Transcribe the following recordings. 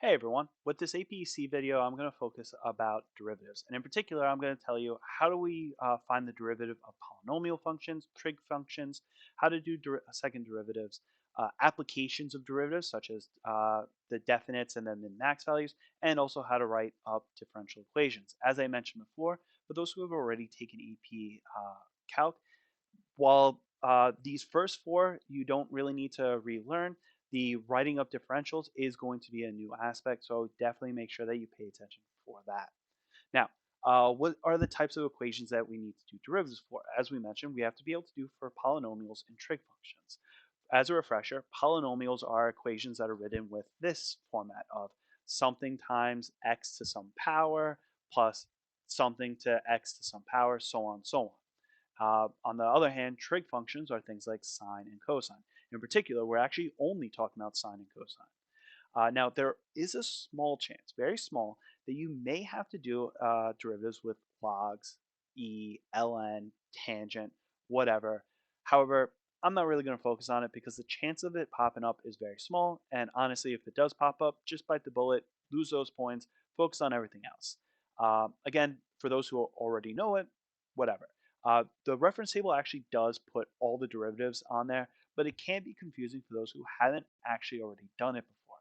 Hey everyone, with this APEC video, I'm going to focus about derivatives. And in particular, I'm going to tell you how do we find the derivative of polynomial functions, trig functions, how to do second derivatives, applications of derivatives such as the definites and then the max values, and also how to write up differential equations. As I mentioned before, for those who have already taken AP Calc, while these first four you don't really need to relearn, the writing up differentials is going to be a new aspect, so definitely make sure that you pay attention for that. Now, what are the types of equations that we need to do derivatives for? As we mentioned, we have to be able to do for polynomials and trig functions. As a refresher, polynomials are equations that are written with this format of something times x to some power plus something to x to some power, so on and so on. On the other hand, trig functions are things like sine and cosine. In particular, we're actually only talking about sine and cosine. Now, there is a small chance, very small, that you may have to do derivatives with logs, ln, tangent, whatever. However, I'm not really going to focus on it because the chance of it popping up is very small. And honestly, if it does pop up, just bite the bullet, lose those points, focus on everything else. Again, for those who already know it, whatever. The reference table actually does put all the derivatives on there, but it can be confusing for those who haven't actually already done it before.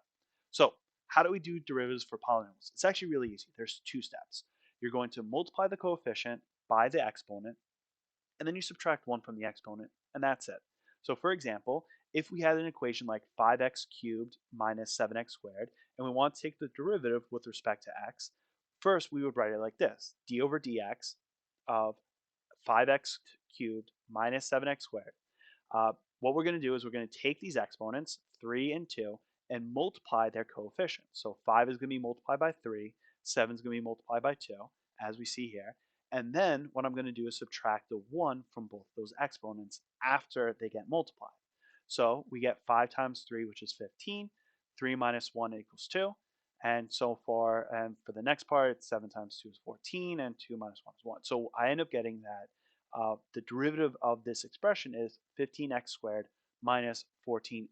So how do we do derivatives for polynomials? It's actually really easy. There's two steps. You're going to multiply the coefficient by the exponent, and then you subtract 1 from the exponent, and that's it. So for example, if we had an equation like 5x cubed minus 7x squared, and we want to take the derivative with respect to x, first we would write it like this, d over dx of 5x cubed minus 7x squared. What we're going to do is we're going to take these exponents, 3 and 2, and multiply their coefficients. So 5 is going to be multiplied by 3, 7 is going to be multiplied by 2, as we see here. And then what I'm going to do is subtract the 1 from both those exponents after they get multiplied. So we get 5 times 3, which is 15. 3 minus 1 equals 2. And so far, and for the next part, it's 7 times 2 is 14, and 2 minus 1 is 1. So I end up getting that the derivative of this expression is 15x squared minus 14x1.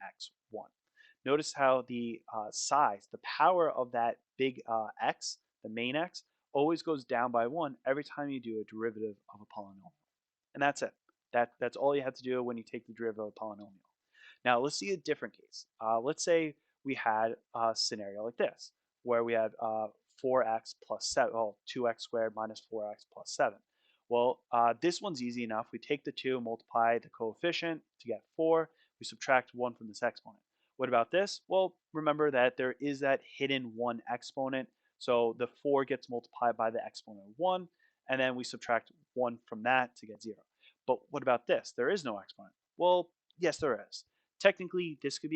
Notice how the size, the power of that big x, the main x, always goes down by 1 every time you do a derivative of a polynomial. And that's it. That's all you have to do when you take the derivative of a polynomial. Now let's see a different case. Let's say we had a scenario like this, where we had 4x plus 7, oh, 2x squared minus 4x plus 7. Well, this one's easy enough. We take the 2, multiply the coefficient to get 4. We subtract 1 from this exponent. What about this? Well, remember that there is that hidden 1 exponent. So the 4 gets multiplied by the exponent of 1, and then we subtract 1 from that to get 0. But what about this? There is no exponent. Well, yes, there is. Technically, this could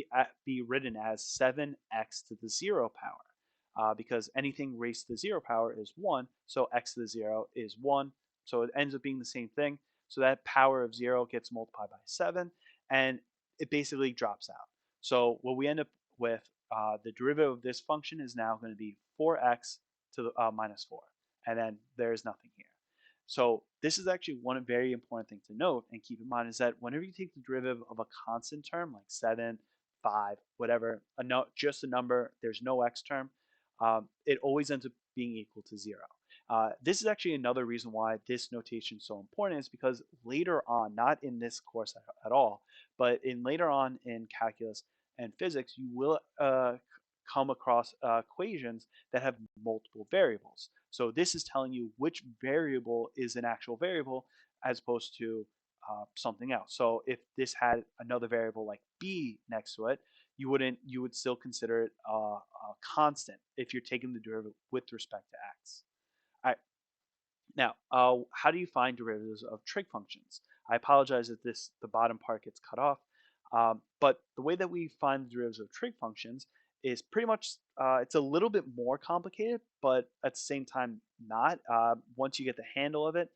be written as 7x to the 0 power. Because anything raised to the 0 power is 1, so x to the 0 is 1, so it ends up being the same thing. So that power of 0 gets multiplied by 7, and it basically drops out. So what we end up with, the derivative of this function is now going to be 4x to the minus 4, and then there's nothing here. So this is actually one very important thing to note and keep in mind is that whenever you take the derivative of a constant term like 7, 5, whatever, just a number, there's no x term, it always ends up being equal to 0. This is actually another reason why this notation is so important is because later on, not in this course at all, but in later on in calculus and physics, you will come across equations that have multiple variables. So this is telling you which variable is an actual variable as opposed to something else. So if this had another variable like b next to it, you would still consider it a constant if you're taking the derivative with respect to x. All right. Now, how do you find derivatives of trig functions? I apologize if the bottom part gets cut off, but the way that we find the derivatives of trig functions is pretty much, it's a little bit more complicated, but at the same time not. Once you get the handle of it,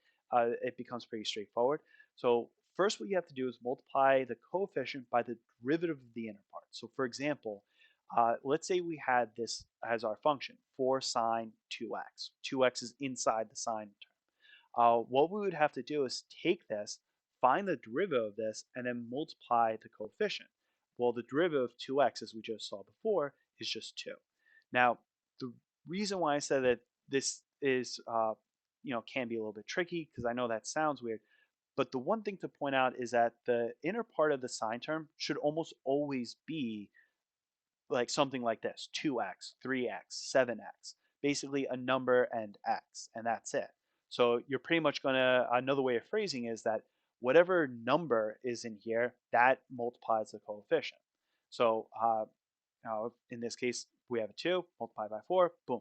it becomes pretty straightforward. So first what you have to do is multiply the coefficient by the derivative of the inner part. So for example, let's say we had this as our function, 4 sine 2x. 2x is inside the sine term. What we would have to do is take this, find the derivative of this, and then multiply the coefficient. Well, the derivative of 2x, as we just saw before, is just 2. Now, the reason why I said that this is, can be a little bit tricky, because I know that sounds weird, but the one thing to point out is that the inner part of the sine term should almost always be like something like this: 2x, 3x, 7x, basically a number and x, and that's it. So you're pretty much going to, another way of phrasing is that whatever number is in here, that multiplies the coefficient. So now in this case, we have a 2 multiplied by 4, boom.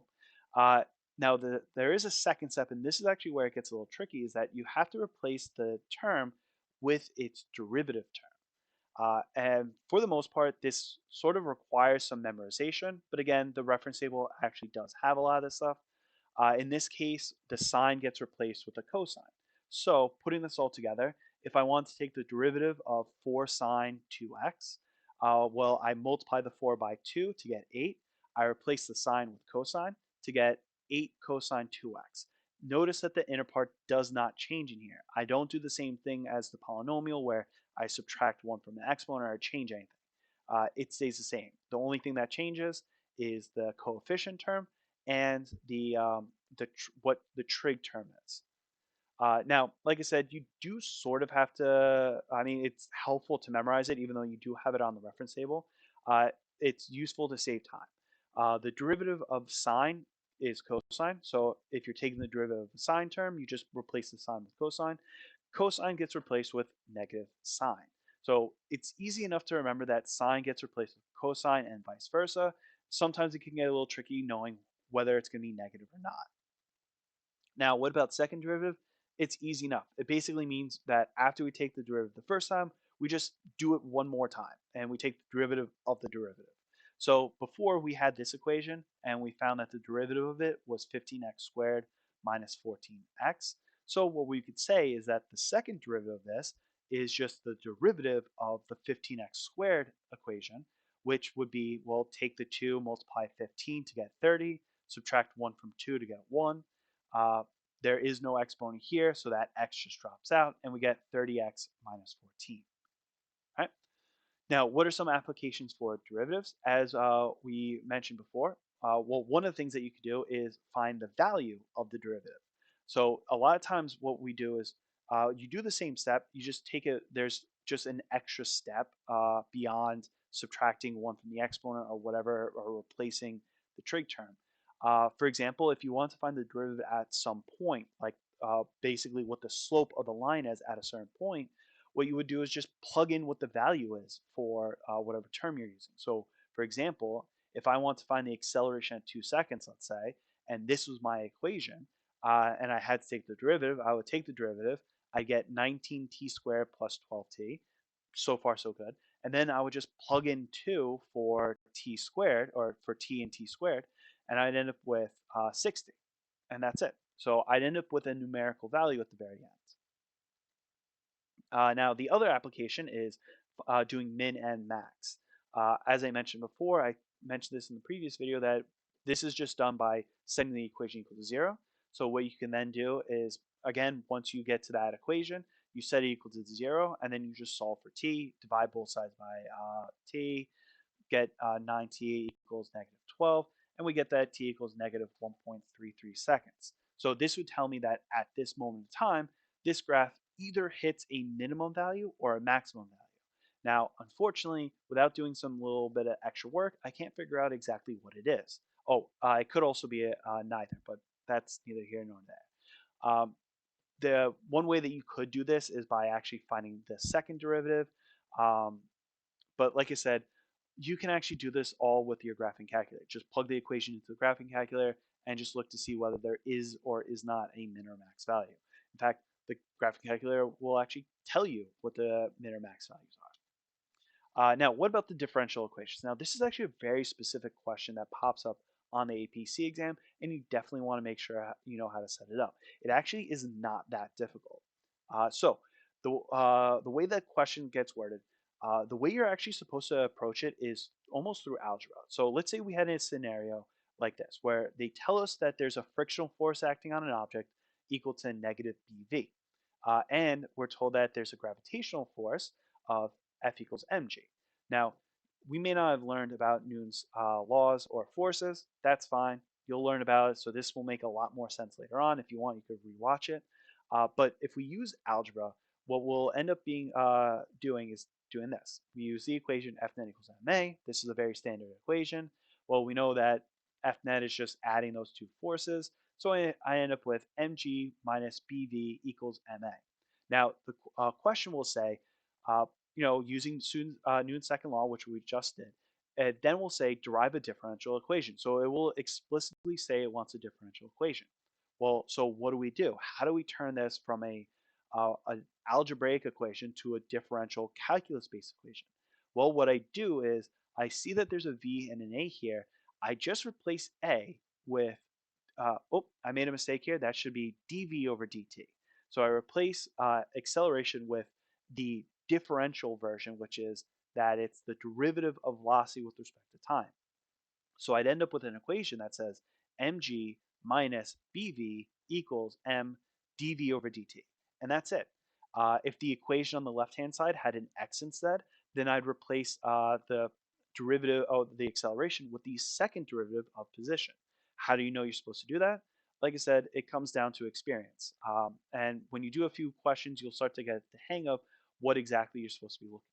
Uh, now there is a second step, and this is actually where it gets a little tricky, is that you have to replace the term with its derivative term. And for the most part, this sort of requires some memorization. But again, the reference table actually does have a lot of this stuff. In this case, the sine gets replaced with a cosine. So putting this all together, if I want to take the derivative of 4 sine 2x, well, I multiply the 4 by 2 to get 8. I replace the sine with cosine to get 8 cosine 2x. Notice that the inner part does not change in here. I don't do the same thing as the polynomial where I subtract 1 from the exponent or change anything. It stays the same. The only thing that changes is the coefficient term and what the trig term is. Now, like I said, you do sort of have to, I mean, it's helpful to memorize it, even though you do have it on the reference table. Uh, it's useful to save time. The derivative of sine is cosine. So if you're taking the derivative of the sine term, you just replace the sine with cosine. Cosine gets replaced with negative sine. So it's easy enough to remember that sine gets replaced with cosine and vice versa. Sometimes it can get a little tricky knowing whether it's going to be negative or not. Now, what about second derivative? It's easy enough. It basically means that after we take the derivative the first time, we just do it one more time, and we take the derivative of the derivative. So before we had this equation, and we found that the derivative of it was 15x squared minus 14x. So what we could say is that the second derivative of this is just the derivative of the 15x squared equation, which would be, well, take the 2, multiply 15 to get 30, subtract 1 from 2 to get 1. Uh, there is no exponent here, so that x just drops out, and we get 30x minus 14. All right? Now, what are some applications for derivatives? As we mentioned before, well, one of the things that you could do is find the value of the derivative. So a lot of times what we do is you do the same step, you just take it, there's just an extra step beyond subtracting 1 from the exponent or whatever, or replacing the trig term. For example, if you want to find the derivative at some point, like basically what the slope of the line is at a certain point, what you would do is just plug in what the value is for whatever term you're using. So for example, if I want to find the acceleration at 2 seconds, let's say, and this was my equation, and I had to take the derivative, I would take the derivative. I get 19t squared plus 12t. So far, so good. And then I would just plug in 2 for t squared, or for t and t squared, and I'd end up with 60. And that's it. So I'd end up with a numerical value at the very end. Now, the other application is doing min and max. As I mentioned before, I mentioned this in the previous video, that this is just done by setting the equation equal to 0. So what you can then do is, again, once you get to that equation, you set it equal to 0, and then you just solve for t, divide both sides by t, get 9t equals negative 12, and we get that t equals negative 1.33 seconds. So this would tell me that at this moment in time, this graph either hits a minimum value or a maximum value. Now, unfortunately, without doing some little bit of extra work, I can't figure out exactly what it is. Oh, it could also be neither, but that's neither here nor there. The one way that you could do this is by actually finding the second derivative. Um, but like I said, you can actually do this all with your graphing calculator. Just plug the equation into the graphing calculator and just look to see whether there is or is not a min or max value. In fact, the graphing calculator will actually tell you what the min or max values are. Now, what about the differential equations? Now, this is actually a very specific question that pops up on the APC exam, and you definitely want to make sure you know how to set it up. It actually is not that difficult. So the way that question gets worded, the way you're actually supposed to approach it is almost through algebra. So let's say we had a scenario like this, where they tell us that there's a frictional force acting on an object equal to negative BV. And we're told that there's a gravitational force of F equals mg. Now, we may not have learned about Newton's laws or forces. That's fine. You'll learn about it, so this will make a lot more sense later on. If you want, you could rewatch it. But if we use algebra, what we'll end up being doing is doing this. We use the equation F net equals ma. This is a very standard equation. Well, we know that F net is just adding those two forces. So I end up with mg minus bv equals ma. Now, the question will say, uh, using Newton's second law, which we just did, then we'll say derive a differential equation. So it will explicitly say it wants a differential equation. Well, so what do? How do we turn this from an algebraic equation to a differential calculus-based equation? Well, what I do is I see that there's a v and an a here. I just replace a with, I made a mistake here. That should be dv over dt. So I replace acceleration with the differential version, which is that it's the derivative of velocity with respect to time. So I'd end up with an equation that says mg minus bv equals m dv over dt. And that's it. If the equation on the left-hand side had an x instead, then I'd replace the derivative of the acceleration with the second derivative of position. How do you know you're supposed to do that? Like I said, it comes down to experience. And when you do a few questions, you'll start to get the hang of what exactly you're supposed to be looking